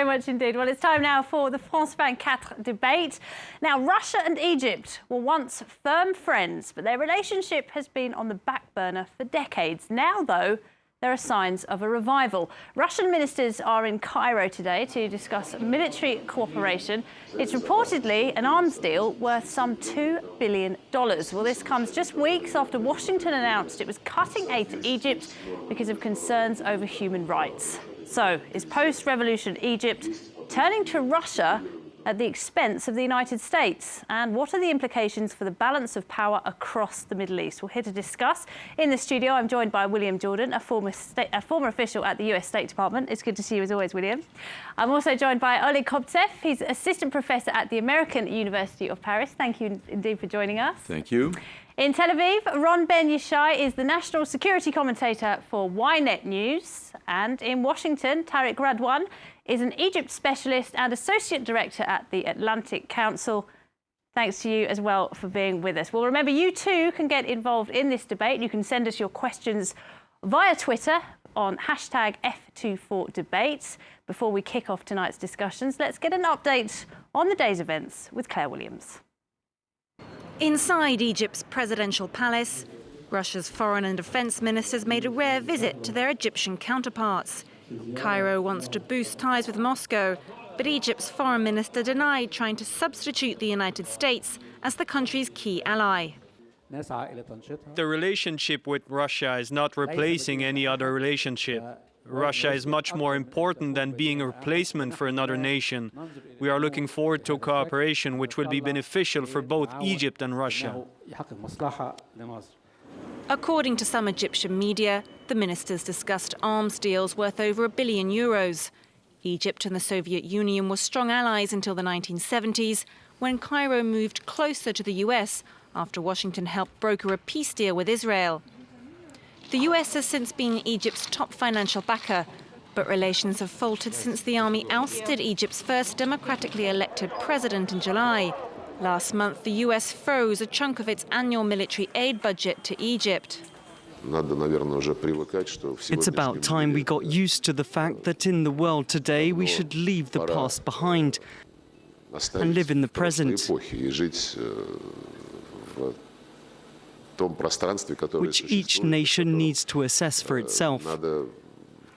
much indeed. Well, it's time now for the France 24 debate. Now, Russia and Egypt were once firm friends, but their relationship has been on the back burner for decades. Now, though, there are signs of a revival. Russian ministers are in Cairo today to discuss military cooperation. It's reportedly an arms deal worth some $2 billion. Well, this comes just weeks after Washington announced it was cutting aid to Egypt because of concerns over human rights. So, is post-revolution Egypt turning to Russia at the expense of the United States? And what are the implications for the balance of power across the Middle East? We're here to discuss. In the studio, I'm joined by William Jordan, a former official at the US State Department. It's good to see you as always, William. I'm also joined by Oleg KOBTZEFF. He's assistant professor at the American University of Paris. Thank you indeed for joining us. Thank you. In Tel Aviv, YISHAI is the national security commentator for Ynet News. And in Washington, Tarek RADWAN is an Egypt specialist and associate director at the Atlantic Council. Thanks to you as well for being with us. Well, remember, you too can get involved in this debate. You can send us your questions via Twitter on hashtag F24Debates. Before we kick off tonight's discussions, let's get an update on the day's events with Claire Williams. Inside Egypt's presidential palace, Russia's foreign and defence ministers made a rare visit to their Egyptian counterparts. Cairo wants to boost ties with Moscow, but Egypt's foreign minister denied trying to substitute the United States as the country's key ally. The relationship with Russia is not replacing any other relationship. Russia is much more important than being a replacement for another nation. We are looking forward to cooperation which will be beneficial for both Egypt and Russia. According to some Egyptian media, the ministers discussed arms deals worth over €1 billion. Egypt and the Soviet Union were strong allies until the 1970s, when Cairo moved closer to the US after Washington helped broker a peace deal with Israel. The US has since been Egypt's top financial backer, but relations have faltered since the army ousted Egypt's first democratically elected president in July. Last month, the US froze a chunk of its annual military aid budget to Egypt. It's about time we got used to the fact that in the world today we should leave the past behind and live in the present, which each nation needs to assess for itself.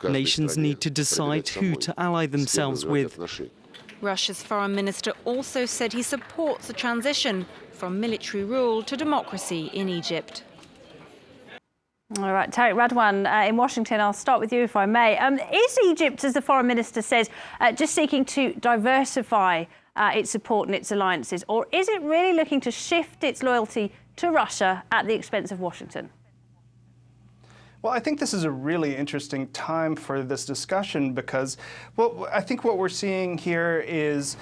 Nations need to decide who to ally themselves with. Russia's foreign minister also said he supports the transition from military rule to democracy in Egypt. All right, Tarek RADWAN in Washington, I'll start with you if I may. Is Egypt, as the foreign minister says, just seeking to diversify its support and its alliances, or is it really looking to shift its loyalty to Russia at the expense of Washington? Well, I think this is a really interesting time for this discussion because, well, I think what we're seeing here is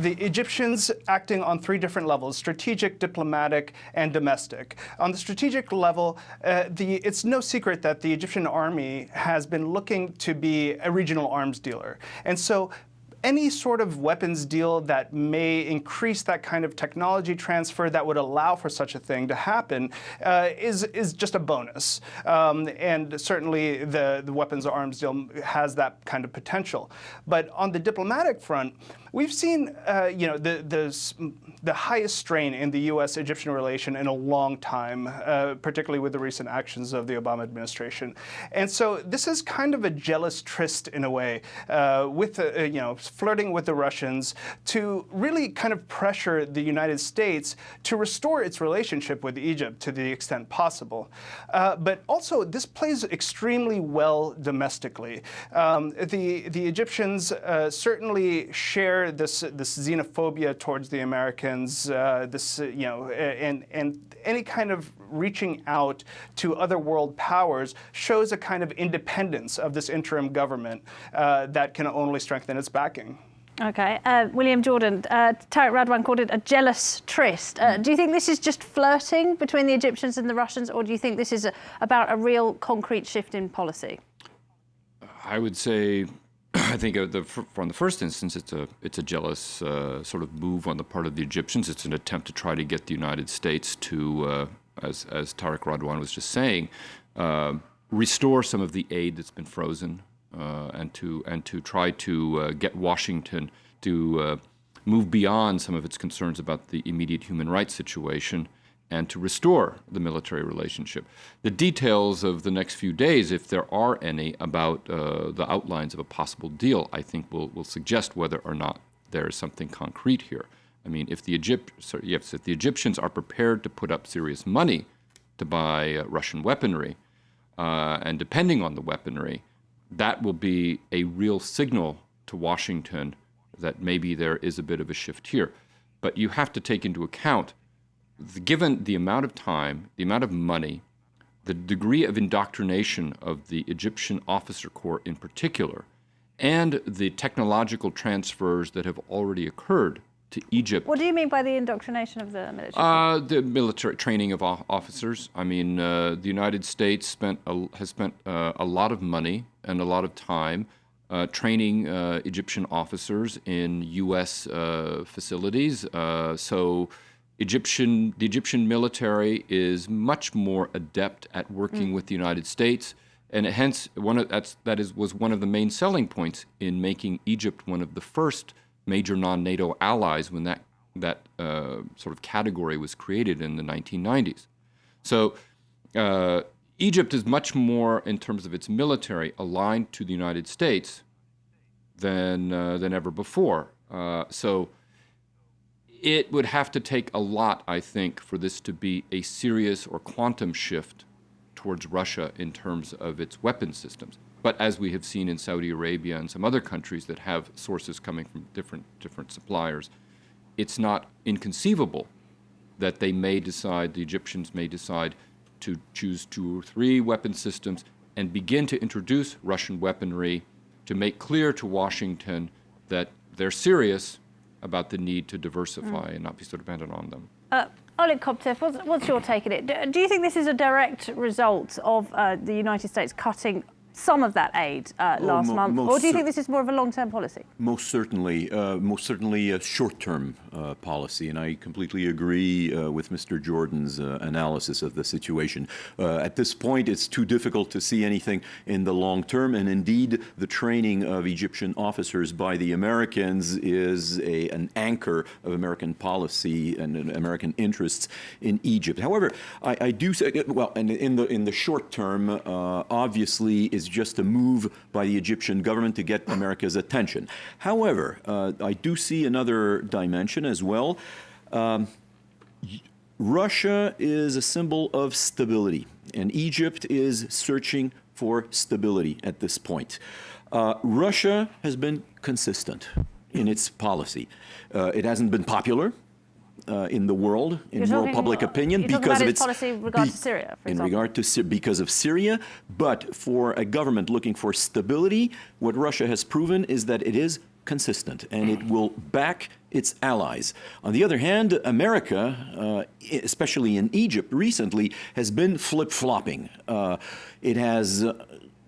the Egyptians acting on three different levels: strategic, diplomatic, and domestic. On the strategic level, it's no secret that the Egyptian army has been looking to be a regional arms dealer. And so any sort of weapons deal that may increase that kind of technology transfer that would allow for such a thing to happen is just a bonus. And certainly the weapons arms deal has that kind of potential. But on the diplomatic front, we've seen the highest strain in the U.S.-Egyptian relation in a long time, particularly with the recent actions of the Obama administration. And so this is kind of a jealous tryst in a way, with flirting with the Russians to really kind of pressure the United States to restore its relationship with Egypt to the extent possible. But also, this plays extremely well domestically. The Egyptians certainly share this xenophobia towards the Americans, and any kind of reaching out to other world powers shows a kind of independence of this interim government that can only strengthen its backing. Okay, William Jordan, Tarek RADWAN called it a jealous tryst. Do you think this is just flirting between the Egyptians and the Russians, or do you think this is about a real concrete shift in policy? I would say, I think from the first instance, it's a jealous sort of move on the part of the Egyptians. It's an attempt to try to get the United States to, as Tarek RADWAN was just saying, restore some of the aid that's been frozen and to try to get Washington to move beyond some of its concerns about the immediate human rights situation and to restore the military relationship. The details of the next few days, if there are any, about the outlines of a possible deal, I think will suggest whether or not there is something concrete here. I mean, if the Egyptians are prepared to put up serious money to buy Russian weaponry, and depending on the weaponry, that will be a real signal to Washington that maybe there is a bit of a shift here. But you have to take into account, given the amount of time, the amount of money, the degree of indoctrination of the Egyptian officer corps in particular, and the technological transfers that have already occurred to Egypt. What do you mean by the indoctrination of the military? The military training of officers. I mean, the United States has spent a lot of money and a lot of time training Egyptian officers in U.S. facilities. So the Egyptian military is much more adept at working with the United States, and hence was one of the main selling points in making Egypt one of the first major non-NATO allies when that sort of category was created in the 1990s. So Egypt is much more, in terms of its military, aligned to the United States than ever before. So it would have to take a lot, I think, for this to be a serious or quantum shift towards Russia in terms of its weapon systems. But as we have seen in Saudi Arabia and some other countries that have sources coming from different suppliers, it's not inconceivable that the Egyptians may decide to choose 2 or 3 weapon systems and begin to introduce Russian weaponry to make clear to Washington that they're serious about the need to diversify and not be so dependent on them. Oleg KOBTZEFF, what's your take on it? Do you think this is a direct result of the United States cutting some of that aid last month, or do you think this is more of a long-term policy? Most certainly a short-term policy, and I completely agree with Mr. Jordan's analysis of the situation. At this point, it's too difficult to see anything in the long term, and indeed, the training of Egyptian officers by the Americans is an anchor of American policy and American interests in Egypt. However, I do say, well, and in the short term, obviously, is just a move by the Egyptian government to get America's attention. However, I do see another dimension as well. Russia is a symbol of stability, and Egypt is searching for stability at this point. Russia has been consistent in its policy. It hasn't been popular in the world, in world public opinion, because of its policy in regard to Syria, for example. Because of Syria. But for a government looking for stability, what Russia has proven is that it is consistent and it will back its allies. On the other hand, America, especially in Egypt recently, has been flip-flopping.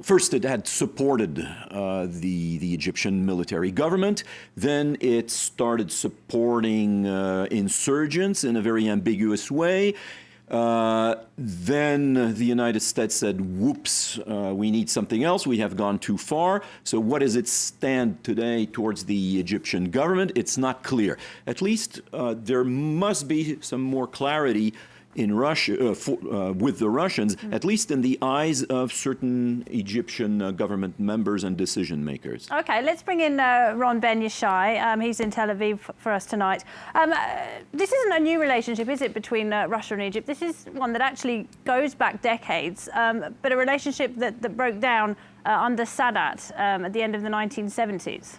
First, it had supported the Egyptian military government. Then it started supporting insurgents in a very ambiguous way. Then the United States said, whoops, we need something else. We have gone too far. So what does it stand today towards the Egyptian government? It's not clear. At least there must be some more clarity in Russia, with the Russians, at least in the eyes of certain Egyptian government members and decision makers. Okay, let's bring in Ron Ben YISHAI. He's in Tel Aviv for us tonight. This isn't a new relationship, is it, between Russia and Egypt? This is one that actually goes back decades, but a relationship that broke down under Sadat at the end of the 1970s.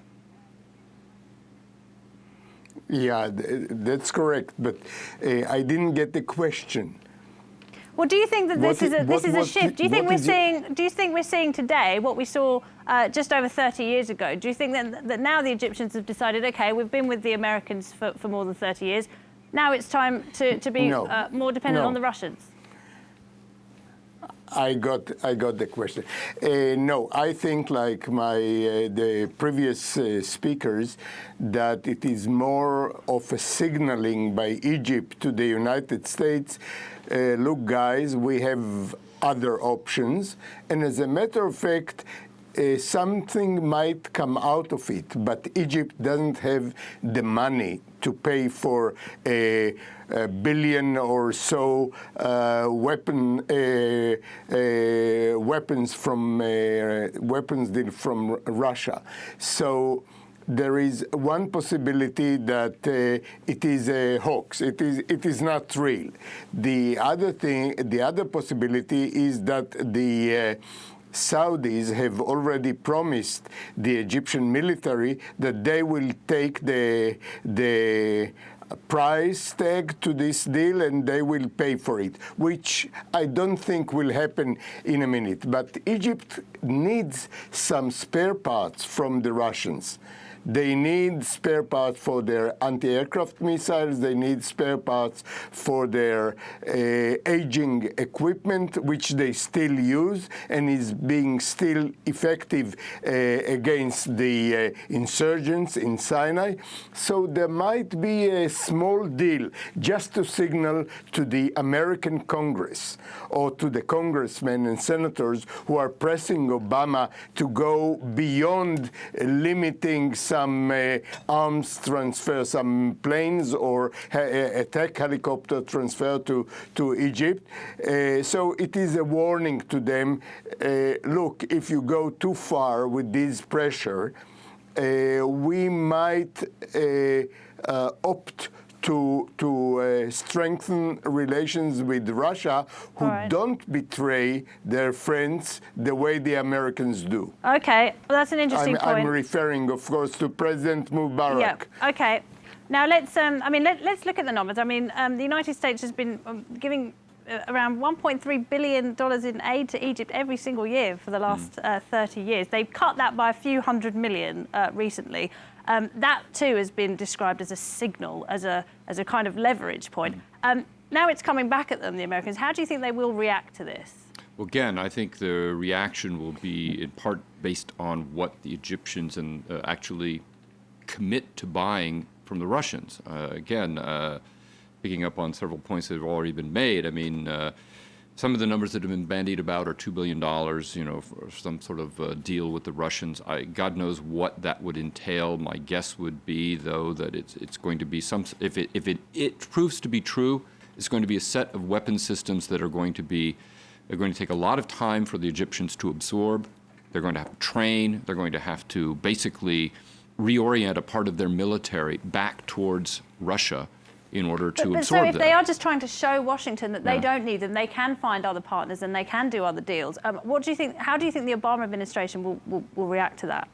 Yeah, that's correct, but I didn't get the question. Well, do you think that this is a shift? Do you think we're seeing today what we saw just over 30 years ago? Do you think that now the Egyptians have decided, okay, we've been with the Americans for more than 30 years, now it's time to be more dependent on the Russians? I got the question. No, I think, like the previous speakers, that it is more of a signaling by Egypt to the United States. Look, guys, we have other options, and as a matter of fact, something might come out of it, but Egypt doesn't have the money to pay for a billion or so weapons deal from Russia. So there is one possibility that it is a hoax. It is not real. The other possibility is that the Saudis have already promised the Egyptian military that they will take the price tag to this deal and they will pay for it, which I don't think will happen in a minute. But Egypt needs some spare parts from the Russians. They need spare parts for their anti-aircraft missiles. They need spare parts for their aging equipment, which they still use and is being still effective against the insurgents in Sinai. So there might be a small deal just to signal to the American Congress or to the congressmen and senators who are pressing Obama to go beyond limiting some arms transfer, some planes or attack helicopter transfer to Egypt. So it is a warning to them, look, if you go too far with this pressure, we might opt to strengthen relations with Russia, who don't betray their friends the way the Americans do. Okay, well, that's an interesting point. I'm referring, of course, to President Mubarak. Yeah. Okay. Now let's let's look at the numbers. I mean, the United States has been giving around $1.3 billion in aid to Egypt every single year for the last 30 years. They've cut that by a few hundred million recently. That too has been described as a signal, as a kind of leverage point. Now it's coming back at them, the Americans. How do you think they will react to this? Well, again, I think the reaction will be in part based on what the Egyptians actually commit to buying from the Russians. Picking up on several points that have already been made, I mean, some of the numbers that have been bandied about are $2 billion, for some sort of deal with the Russians. God knows what that would entail. My guess would be, though, that it's going to be some. If it proves to be true, it's going to be a set of weapon systems that are going to take a lot of time for the Egyptians to absorb. They're going to have to train. They're going to have to basically reorient a part of their military back towards Russia in order to absorb so if them. they are just trying to show Washington that they don't need them, they can find other partners and they can do other deals. What do you think? How do you think the Obama administration will react to that?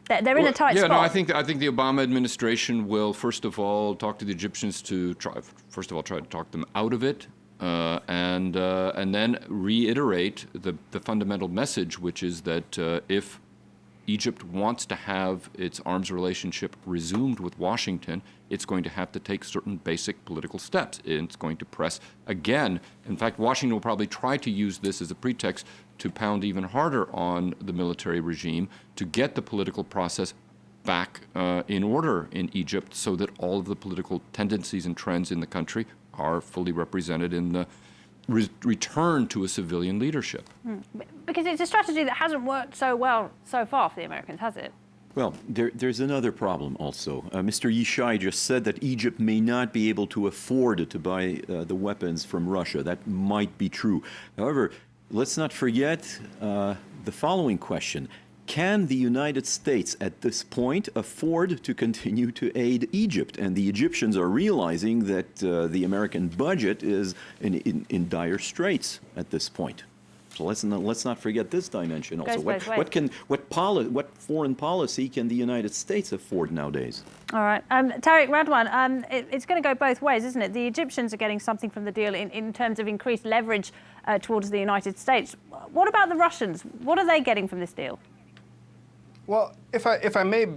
They're in a tight spot. No, I think the Obama administration will first of all talk to the Egyptians to try to talk them out of it, and then reiterate the fundamental message, which is that if Egypt wants to have its arms relationship resumed with Washington, it's going to have to take certain basic political steps. It's going to press again. In fact, Washington will probably try to use this as a pretext to pound even harder on the military regime to get the political process back in order in Egypt so that all of the political tendencies and trends in the country are fully represented in the return to a civilian leadership. Because it's a strategy that hasn't worked so well so far for the Americans, has it? Well, there's another problem also. Mr. YISHAI just said that Egypt may not be able to afford to buy the weapons from Russia. That might be true. However, let's not forget the following question. Can the United States at this point afford to continue to aid Egypt? And the Egyptians are realizing that the American budget is in dire straits at this point. So let's not forget this dimension also. What foreign policy can the United States afford nowadays? All right. Tarek, RADWAN, it's going to go both ways, isn't it? The Egyptians are getting something from the deal in terms of increased leverage towards the United States. What about the Russians? What are they getting from this deal? Well, if I may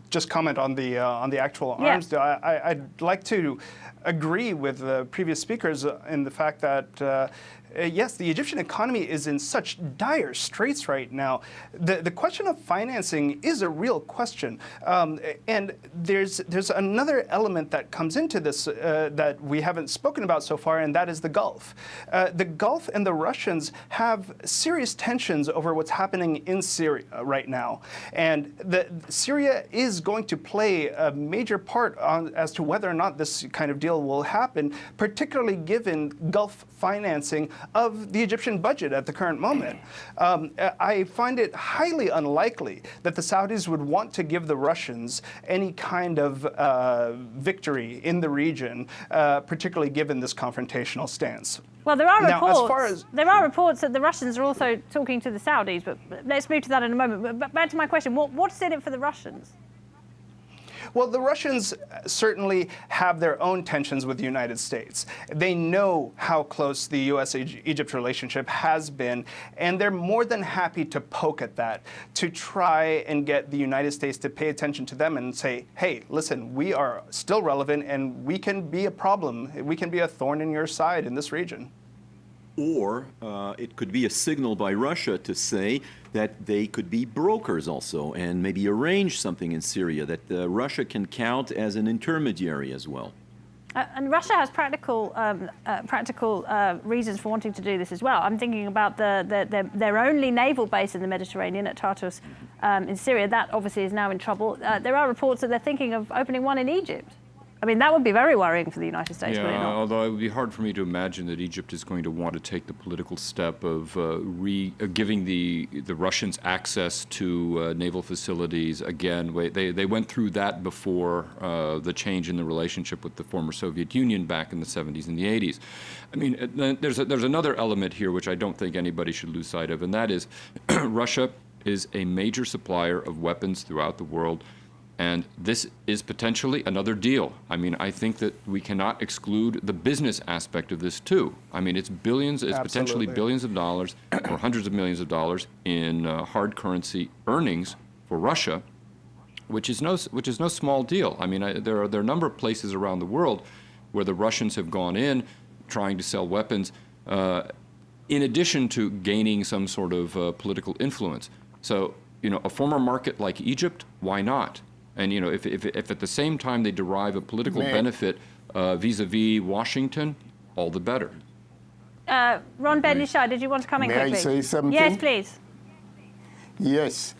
just comment on the actual arms deal, I'd like to agree with the previous speakers in the fact that yes, the Egyptian economy is in such dire straits right now. The question of financing is a real question. And there's another element that comes into this that we haven't spoken about so far, and that is the Gulf. The Gulf and the Russians have serious tensions over what's happening in Syria right now. And Syria is going to play a major part as to whether or not this kind of deal will happen, particularly given Gulf financing of the Egyptian budget at the current moment. I find it highly unlikely that the Saudis would want to give the Russians any kind of victory in the region, particularly given this confrontational stance. Well, there are reports. Now, as far as there are reports that the Russians are also talking to the Saudis, but let's move to that in a moment. But back to my question: what's in it for the Russians? Well, the Russians certainly have their own tensions with the United States. They know how close the U.S.-Egypt relationship has been, and they're more than happy to poke at that, to try and get the United States to pay attention to them and say, hey, listen, we are still relevant and we can be a problem. We can be a thorn in your side in this region. Or it could be a signal by Russia to say that they could be brokers also and maybe arrange something in Syria, that Russia can count as an intermediary as well. And Russia has practical reasons for wanting to do this as well. I'm thinking about their only naval base in the Mediterranean at Tartus in Syria. That obviously is now in trouble. There are reports that they're thinking of opening one in Egypt. I mean, that would be very worrying for the United States, would it not? Although it would be hard for me to imagine that Egypt is going to want to take the political step of giving the Russians access to naval facilities again. They went through that before the change in the relationship with the former Soviet Union back in the 70s and the 80s. I mean, there's another element here which I don't think anybody should lose sight of, and that is Russia is a major supplier of weapons throughout the world. And this is potentially another deal. I mean, I think that we cannot exclude the business aspect of this too. I mean, it's potentially billions of dollars or hundreds of millions of dollars in hard currency earnings for Russia, which is no small deal. I mean, there are a number of places around the world where the Russians have gone in trying to sell weapons, in addition to gaining some sort of political influence. So, a former market like Egypt, why not? And, if at the same time they derive a political benefit vis-a-vis Washington, all the better. Ron Ben YISHAI, did you want to come in quickly? May I say something? Yes, please. Yes.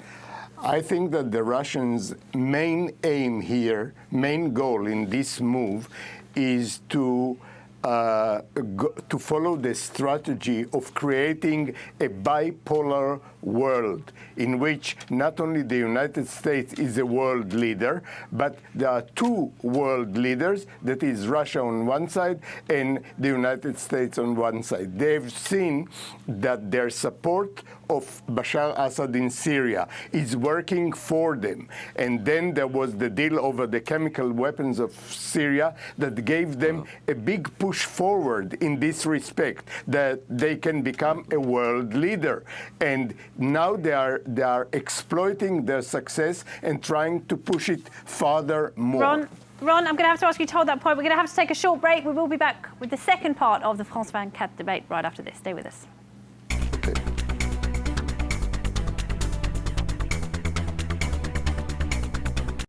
I think that the Russians' main aim here, main goal in this move, is to follow the strategy of creating a bipolar world in which not only the United States is a world leader, but there are two world leaders, that is Russia on one side and the United States on one side. They've seen that their support of Bashar Assad in Syria is working for them. And then there was the deal over the chemical weapons of Syria that gave them a big push forward in this respect, that they can become a world leader. And now they are exploiting their success and trying to push it farther more. Ron, I'm going to have to ask you to hold that point. We're going to have to take a short break. We will be back with the second part of the France 24 debate right after this. Stay with us.